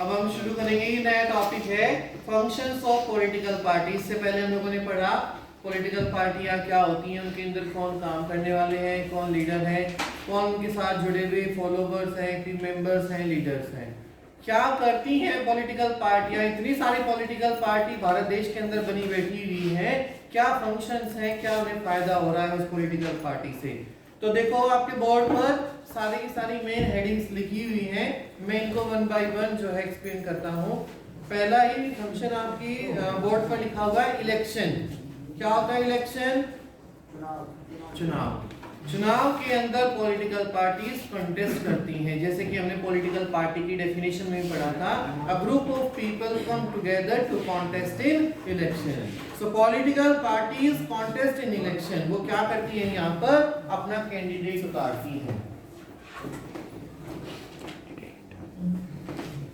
अब हम शुरू करेंगे। ये नया टॉपिक है फंक्शंस ऑफ पॉलिटिकल पार्टी। इससे पहले हम लोगों ने पढ़ा पॉलिटिकल पार्टियां क्या होती हैं, उनके अंदर कौन काम करने वाले हैं, कौन लीडर है, कौन उनके साथ जुड़े हुए फॉलोवर्स हैं, टीम मेंबर्स हैं, लीडर्स हैं, क्या करती हैं पॉलिटिकल पार्टियां। इतनी सारी पॉलिटिकल पार्टी भारत देश के अंदर बनी बैठी हुई है, क्या फंक्शंस हैं, क्या उन्हें फायदा हो रहा है उस पॉलिटिकल पार्टी से। तो देखो आपके बोर्ड पर सारी की सारी मेन हेडिंग्स लिखी हुई हैं। मैं इनको वन बाय वन जो है एक्सप्लेन करता हूँ। पहला ही फंक्शन आपकी बोर्ड पर लिखा हुआ है इलेक्शन। क्या होता है इलेक्शन? चुनाव। चुनाव के अंदर पॉलिटिकल पार्टीज कंटेस्ट करती हैं। जैसे कि हमने पॉलिटिकल पार्टी की डेफिनेशन में पढ़ा था, a group of people come together to contest in election. So political parties contest in election. वो क्या करती है, यहाँ पर अपना कैंडिडेट उतारती है।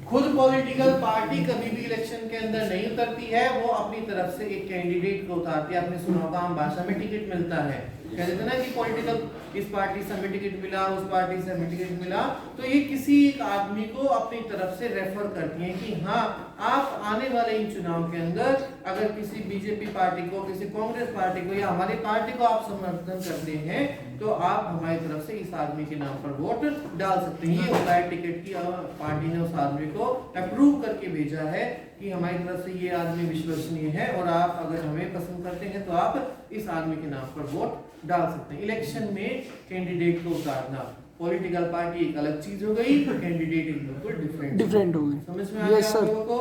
खुद पॉलिटिकल पार्टी कभी भी इलेक्शन के अंदर नहीं उतरती है, वो अपनी तरफ से एक कैंडिडेट को उतारती है। आपने सुना होगा, आम भाषा में टिकट मिलता है, कहते थे ना कि पॉलिटिकल इस पार्टी से हमें टिकट मिला, उस पार्टी से हमें टिकट मिला। तो ये किसी एक आदमी को अपनी तरफ से रेफर करती है कि हाँ, आप आने वाले इन चुनाव के अंदर अगर किसी बीजेपी पार्टी को, किसी कांग्रेस पार्टी को या हमारी पार्टी को आप समर्थन करते हैं तो आप हमारी तरफ से इस आदमी के नाम पर वोट डाल सकते हैं। ये होता है टिकट की पार्टी ने उस आदमी को अप्रूव करके भेजा है कि हमारी तरफ से ये आदमी विश्वसनीय है और आप अगर हमें पसंद करते हैं तो आप इस आदमी के नाम पर वोट डाल सकते हैं। इलेक्शन में कैंडिडेट को उतारना, पॉलिटिकल पार्टी एक अलग चीज हो गई, कैंडिडेट एक बिल्कुल डिफरेंट हो गई। समझ में आ गया आप लोगों को?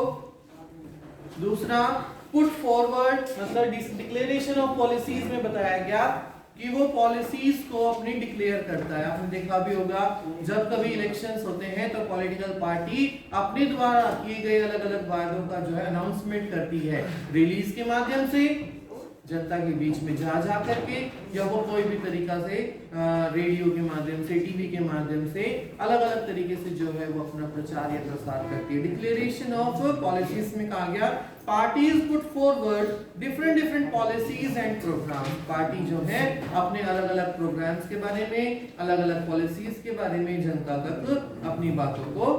दूसरा, पुट फॉरवर्ड मतलब डिक्लेरेशन ऑफ पॉलिसीज में बताया गया कि वो पॉलिसीज को अपनी डिक्लेयर करता है। आपने देखा भी होगा, जब कभी इलेक्शंस होते हैं तो पॉलिटिकल पार्टी अपने द्वारा किए गए अलग अलग वादों का जो है अनाउंसमेंट करती है, रिलीज के माध्यम से, जनता के बीच में जा करके, या वो कोई भी तरीका से रेडियो के माध्यम से, टीवी के माध्यम से अलग अलग तरीके से जो है वो अपना प्रचार या प्रसार करती है। डिक्लेरेशन ऑफ पॉलिसीज में कहा गया, parties put forward different policies and program. Party जो है अपने अलग अलग प्रोग्राम्स के बारे में, अलग अलग पॉलिसीज के बारे में जनता तक अपनी बातों को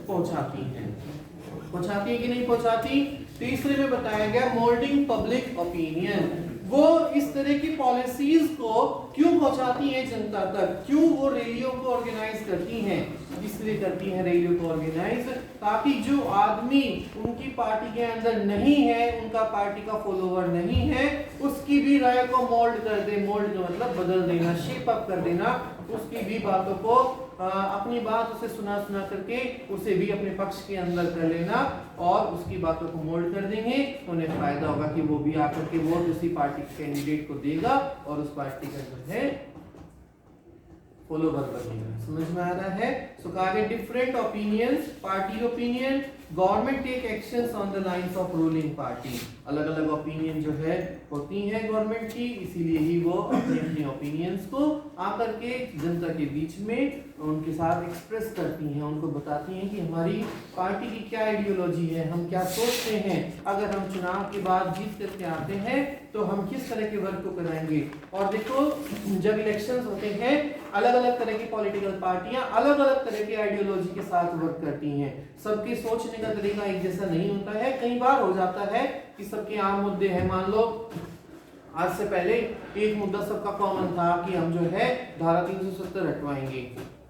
पहुंचाती है कि नहीं पहुंचाती। तीसरे में बताया गया मोल्डिंग पब्लिक ओपिनियन। वो इस तरह की पॉलिसीज को क्यों पहुंचाती हैं जनता तक, क्यों वो रैलियों को ऑर्गेनाइज करती हैं, इसलिए करती हैं रैलियों को ऑर्गेनाइज ताकि जो आदमी उनकी पार्टी के अंदर नहीं है, उनका पार्टी का फॉलोवर नहीं है, उसकी भी राय को मोल्ड कर दे। मोल्ड का मतलब बदल देना, शेप अप कर देना, उसकी भी बातों को अपनी बात उसे सुना करके उसे भी अपने पक्ष के अंदर कर लेना और उसकी बातों को मोल्ड कर देंगे। उन्हें फायदा होगा कि वो भी आकर के वोट उसी पार्टी के कैंडिडेट को देगा और उस पार्टी का जो है फॉलोवर बनेगा। समझ में आ रहा है? सो कहा गया different opinions, party opinion, government take actions on the lines of ruling party. अलग अलग ओपिनियन जो है होती हैं गवर्नमेंट की, इसीलिए ही वो अपने अपने ओपिनियंस को आकर के जनता के बीच में उनके साथ एक्सप्रेस करती हैं, उनको बताती हैं कि हमारी पार्टी की क्या आइडियोलॉजी है, हम क्या सोचते हैं, अगर हम चुनाव के बाद जीत करके आते हैं तो हम किस तरह के वर्क को कराएंगे। और देखो, जब इलेक्शंस होते हैं अलग अलग तरह की पॉलिटिकल पार्टियां अलग अलग तरह की आइडियोलॉजी के साथ वर्क करती हैं। सबके सोचने का तरीका एक जैसा नहीं होता है। कई बार हो जाता है कि सबके आम मुद्दे हैं, मान लो आज से पहले एक मुद्दा सबका कॉमन था कि हम जो है धारा 370 हटवाएंगे,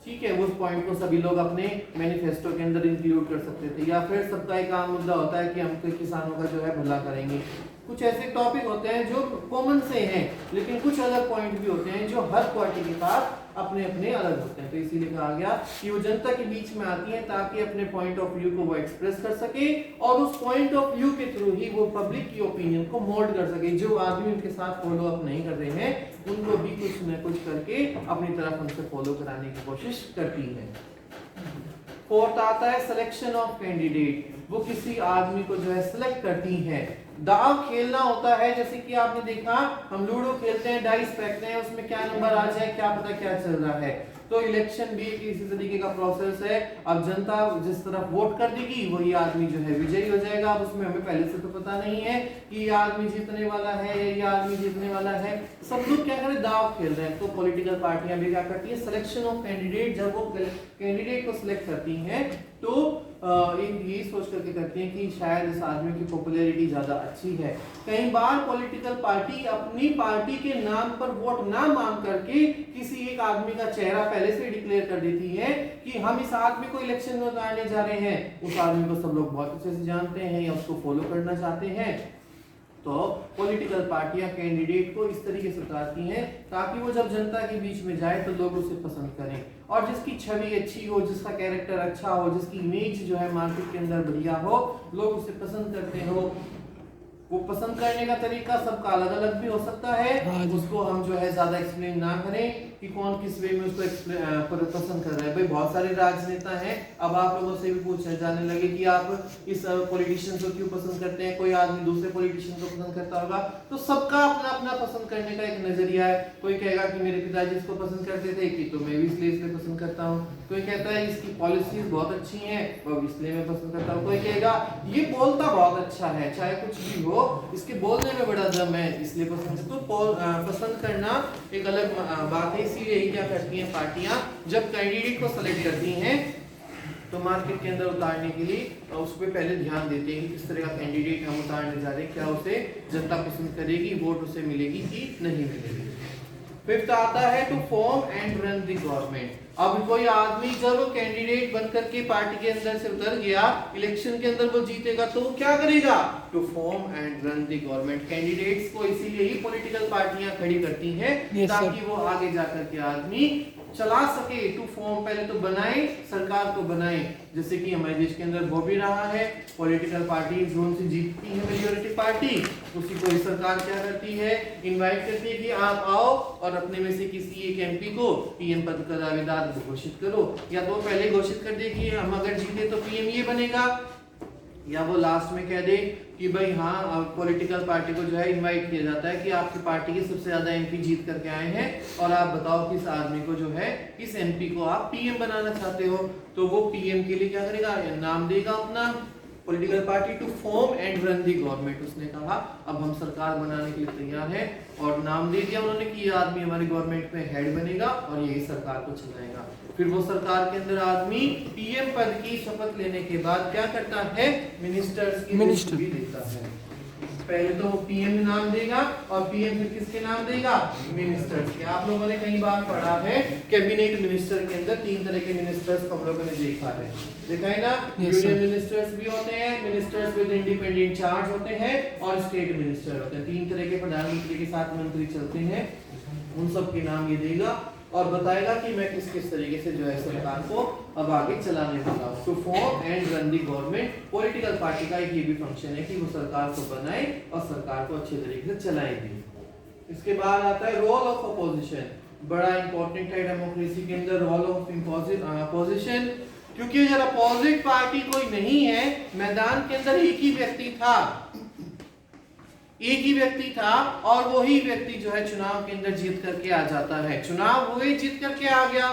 ठीक है, उस पॉइंट को सभी लोग अपने मैनिफेस्टो के अंदर इंक्लूड कर सकते थे। या फिर सबका एक आम मुद्दा होता है कि हम किसानों का जो है भला करेंगे। कुछ ऐसे टॉपिक होते हैं जो कॉमन से हैं, लेकिन कुछ अलग पॉइंट भी होते हैं जो हर पार्टी के पास अपने अपने अलग होते हैं। तो इसीलिए कहा गया कि वो जनता के बीच में आती है ताकि अपने पॉइंट ऑफ व्यू को वो एक्सप्रेस कर सके और उस पॉइंट ऑफ व्यू के थ्रू ही वो पब्लिक की ओपिनियन को मोल्ड कर सके। जो आदमी उनके साथ फॉलो अप नहीं कर रहे हैं उनको भी कुछ न कुछ करके अपनी तरफ उनसे फॉलो कराने की कोशिश करती है। फोर्थ आता है सिलेक्शन ऑफ कैंडिडेट। वो किसी आदमी को जो है सिलेक्ट करती है। दाव खेलना होता है, जैसे कि आपने देखा हम लूडो खेलते हैं, डाइस फेंकते हैं, उसमें क्या नंबर आ जाए क्या पता क्या चल रहा है। तो इलेक्शन भी एक इसी तरीके का प्रोसेस है। अब जनता जिस तरफ वोट कर देगी वही आदमी जो है विजयी हो जाएगा। अब उसमें हमें पहले से तो पता नहीं है कि ये आदमी जीतने वाला है या ये आदमी जीतने वाला है। सब लोग क्या करें, दाव खेल रहे हैं। तो पॉलिटिकल पार्टियां भी क्या करती है, सिलेक्शन ऑफ कैंडिडेट। जब वो कैंडिडेट को सिलेक्ट करती हैं तो एक ये सोच करके करती हैं कि शायद इस आदमी की पॉपुलैरिटी ज़्यादा अच्छी है। कई बार पॉलिटिकल पार्टी अपनी पार्टी के नाम पर वोट ना मांग करके किसी एक आदमी का चेहरा पहले से डिक्लेयर कर देती है कि हम इस आदमी को इलेक्शन में उतारने जा रहे हैं। उस आदमी को सब लोग बहुत अच्छे से जानते हैं या उसको फॉलो करना चाहते हैं। तो पॉलिटिकल पार्टियां कैंडिडेट को इस तरीके से उतारती हैं ताकि वो जब जनता के बीच में जाए तो लोग उसे पसंद करें, और जिसकी छवि अच्छी हो, जिसका कैरेक्टर अच्छा हो, जिसकी इमेज जो है मार्केट के अंदर बढ़िया हो, लोग उसे पसंद करते हो। वो पसंद करने का तरीका सबका अलग अलग भी हो सकता है, उसको हम जो है ज्यादा एक्सप्लेन ना करें कि कौन किस वे में उसको पसंद कर रहा है। भाई बहुत सारे राजनेता हैं, अब आप लोगों से भी पूछे जाने लगे कि आप इस पॉलिटिशियन को क्यों पसंद करते हैं, कोई आदमी दूसरे पॉलिटिशियन को पसंद करता होगा, तो सबका अपना अपना पसंद करने का एक नजरिया है। कोई कहेगा कि मेरे पिताजी इसको पसंद करते थे कि तो मैं भी इसलिए पसंद करता हूँ। कोई कहता है इसकी पॉलिसीज बहुत अच्छी हैं वो इसलिए मैं पसंद करता हूँ। कोई कहेगा ये बोलता बहुत अच्छा है, चाहे कुछ भी हो इसके बोलने में बड़ा दम है इसलिए पसंद। तो पसंद करना एक अलग बात है। इसीलिए यही क्या करती हैं पार्टियां, जब कैंडिडेट को सेलेक्ट करती हैं तो मार्केट के अंदर उतारने के लिए उस पर पहले ध्यान देते हैं कि किस तरह का कैंडिडेट हम उतारने जा रहे हैं, क्या उसे जनता पसंद करेगी, वोट उसे मिलेगी कि नहीं मिलेगी। फिफ्थ आता है to form and run the government. अब कोई आदमी जब कैंडिडेट बनकर के पार्टी के अंदर से उतर गया, इलेक्शन के अंदर वो जीतेगा तो वो क्या करेगा, to form and run the government. Candidates को इसीलिए ही पॉलिटिकल पार्टियां खड़ी करती हैं ताकि वो आगे जाकर के आदमी चला सके। टू फॉर्म पहले तो बनाए, सरकार को बनाए, जैसे कि हमारे देश के अंदर हो भी रहा है। पॉलिटिकल पार्टी जोन से जीतती है मेजॉरिटी पार्टी, उसी को ही सरकार क्या करती है, इनवाइट करती है कि आप आओ और अपने में से किसी एक एमपी को पीएम पद का दावेदार घोषित करो। या तो पहले घोषित कर दे कि हम अगर जीते तो पीएम ये बनेगा, या वो लास्ट में कह दे कि भाई हाँ पॉलिटिकल पार्टी को जो है इनवाइट किया जाता है कि आपकी पार्टी के सबसे ज्यादा एमपी जीत करके आए हैं और आप बताओ किस आदमी को जो है इस एमपी को आप पीएम बनाना चाहते हो। तो वो पीएम के लिए क्या करेगा, नाम देगा अपना political party to form and run the government. उसने कहा अब हम सरकार बनाने के लिए तैयार है और नाम दे दिया उन्होंने कि ये आदमी हमारी गवर्नमेंट में हेड बनेगा और यही सरकार को चलाएगा। फिर वो सरकार के अंदर आदमी पीएम पद की शपथ लेने के बाद क्या करता है, मिनिस्टर्स की लिस्ट भी देता है। पहले तो पीएम नाम देगा और पीएम फिर किसके नाम देगा, मिनिस्टर्स के। आप लोगों ने कई बार पढ़ा है कैबिनेट मिनिस्टर के अंदर 3 तरह के मिनिस्टर्स हम लोगों ने देखा है ना। यूनियन मिनिस्टर्स भी होते हैं, मिनिस्टर्स विद इंडिपेंडेंट चार्ज होते हैं और स्टेट मिनिस्टर होते हैं। 3 तरह के प्रधानमंत्री के साथ मंत्री चलते हैं, उन सब के नाम ये देगा और बताएगा कि मैं किस किस तरीके से जो है सरकार को अब आगे चलाने वाला हूं। To form and run the government. Political party का एक ये भी फंक्शन है कि वो सरकार को बनाए और सरकार को अच्छे तरीके से चलाएगी। इसके बाद आता है रोल ऑफ अपोजिशन। बड़ा इंपॉर्टेंट है डेमोक्रेसी के अंदर रोल ऑफ अपोजिशन, क्योंकि अगर अपोजिट पार्टी कोई नहीं है, मैदान के अंदर एक ही व्यक्ति था और वही व्यक्ति जो है चुनाव के अंदर जीत करके आ जाता है। चुनाव हुए, जीत करके आ गया।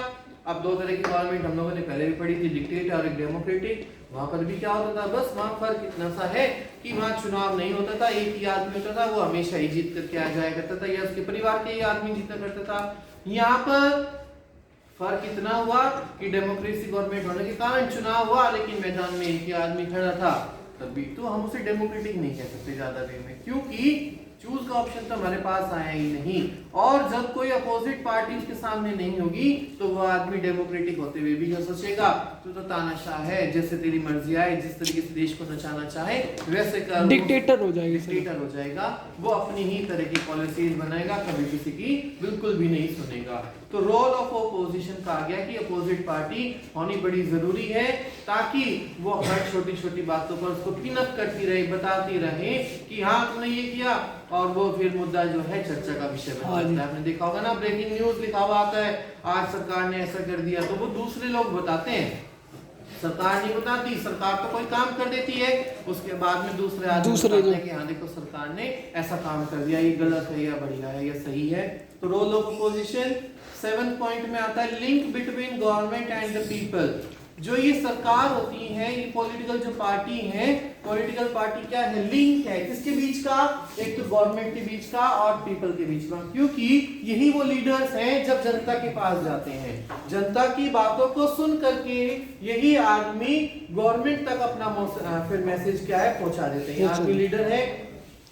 अब 2 तरह की गवर्नमेंट हम लोगों ने पहले भी पढ़ी थी, डिक्टेट और एक डेमोक्रेटिक। वहां पर भी क्या होता था, बस वहां फर्क इतना सा है कि वहां चुनाव नहीं होता था, एक ही आदमी होता था, वो हमेशा ही जीत करके आ जाया करता था या उसके परिवार के ही आदमी जीता करता था। यहाँ पर फर्क इतना हुआ कि डेमोक्रेसी गवर्नमेंट होने के कारण चुनाव हुआ लेकिन मैदान में एक ही आदमी खड़ा था, तभी तो हम उसे डेमोक्रेटिक नहीं कह सकते ज्यादा वे में, क्योंकि चूज का ऑप्शन तो हमारे पास आया ही नहीं। और जब कोई अपोजिट पार्टी उसके सामने नहीं होगी तो वो आदमी डेमोक्रेटिक होते हुए भी क्या सोचेगा, तो तानाशाह है, जैसे तेरी मर्जी आए, जिस तरीके से देश को नचाना चाहे वैसे कर, डिक्टेटर हो जाएगा। वो अपनी ही तरह की पॉलिसीज बनाएगा, कभी किसी की बिल्कुल भी नहीं सुनेगा। तो रोल ऑफ अपोजिशन कहा गया कि अपोजिट पार्टी होनी बड़ी जरूरी है ताकि वो हर छोटी छोटी बातों पर उसको पिन अप करती रहे, बताती रहे कि हाँ तुमने ये किया, और वो फिर मुद्दा जो है चर्चा का विषय बन जाता है। आपने देखा होगा ना, ब्रेकिंग न्यूज लिखा हुआ आता है, आज सरकार ने ऐसा कर दिया, तो वो दूसरे लोग बताते हैं, सरकार नहीं बताती। सरकार तो कोई काम कर देती है, उसके बाद में दूसरे आदमी बताते हैं कि हाँ देखो सरकार ने ऐसा काम कर दिया, ये गलत है या बढ़िया है या सही है। तो role of opposition 7th point में आता है link between government and the people. जो ये सरकार होती है, ये पॉलिटिकल जो पार्टी है, पॉलिटिकल पार्टी क्या है, लिंक है किसके बीच का, एक तो गवर्नमेंट के बीच का और पीपल के बीच का, क्योंकि यही वो लीडर्स हैं जब जनता के पास जाते हैं, जनता की बातों को सुन करके यही आदमी गवर्नमेंट तक अपना फिर मैसेज क्या है पहुंचा देते हैं। आदमी लीडर है,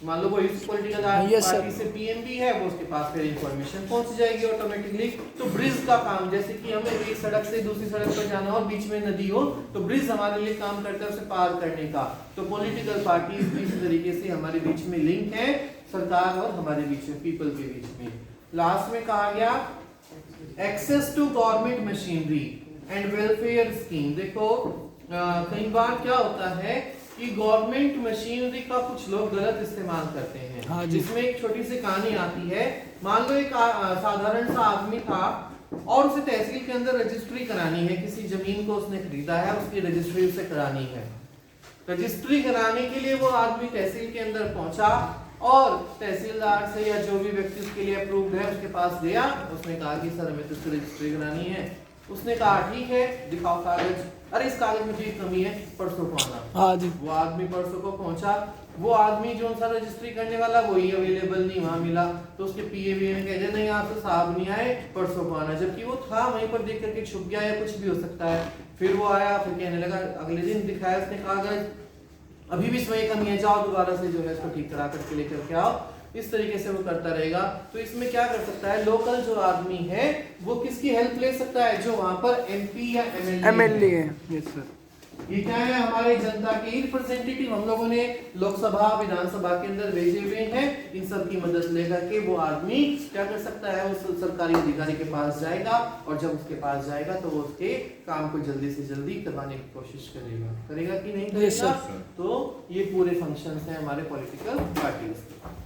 मान लो वो इस पॉलिटिकल पार्टी से पीएम भी है, वो उसके पास फिर इंफॉर्मेशन पहुंच जाएगी ऑटोमेटिकली। तो ब्रिज का काम, जैसे कि हमें एक सड़क से दूसरी सड़क पर जाना हो और बीच में नदी हो, तो ब्रिज हमारे लिए काम करता है उसे पार करने का। तो पॉलिटिकल पार्टी इस तरीके से हमारे बीच में लिंक है, सरकार और हमारे बीच में, पीपल के बीच में। लास्ट में कहा गया access to government machinery and welfare scheme. देखो कई बार क्या होता है कि गवर्नमेंट मशीनरी का कुछ लोग गलत इस्तेमाल करते हैं। हाँ, जिसमें एक छोटी सी कहानी आती है। मान लो एक साधारण सा आदमी था और उसे तहसील के अंदर रजिस्ट्री करानी है, किसी जमीन को उसने खरीदा है, उसकी रजिस्ट्री उसे करानी है। रजिस्ट्री कराने के लिए वो आदमी तहसील के अंदर पहुंचा और तहसीलदार से या जो भी व्यक्ति उसके लिए अप्रूव्ड है उसके पास गया। उसने कहा कि सर हमें तो इसकी रजिस्ट्री करानी है। उसने कहा ठीक है दिखाओ कागज। अरे इस कागज में तो कमी है, परसों को आना। हाँ जी। वो आदमी परसों को पहुंचा, वो आदमी जो सा रजिस्ट्री करने वाला वही अवेलेबल नहीं वहां मिला। तो उसके पीए ने कह दिया नहीं आप तो साहब नहीं आए, परसों को आना। जबकि वो था वहीं पर देख करके छुप गया या कुछ भी हो सकता है। फिर वो आया, फिर कहने लगा, अगले दिन दिखाया उसने कागज, अभी भी इसमें कमी है, जाओ दोबारा से जो है इसको ठीक करा करके लेकर के आओ। इस तरीके से वो करता रहेगा। तो इसमें क्या कर सकता है, लोकल जो आदमी है वो किसकी हेल्प ले सकता है, जो वहां पर एमपी या एमएलए है। Yes sir. ये क्या है, हमारे जनता के रिप्रेजेंटेटिव हम लोगों ने लोकसभा विधानसभा के अंदर भेजे हुए हैं। इन सब की मदद लेकर के वो आदमी क्या कर सकता है, उस सरकारी अधिकारी के पास जाएगा और जब उसके पास जाएगा तो वो उसके काम को जल्दी से जल्दी करवाने की कोशिश करेगा कि नहीं करेगा। तो ये पूरे फंक्शंस हैं हमारे पॉलिटिकल पार्टीज के।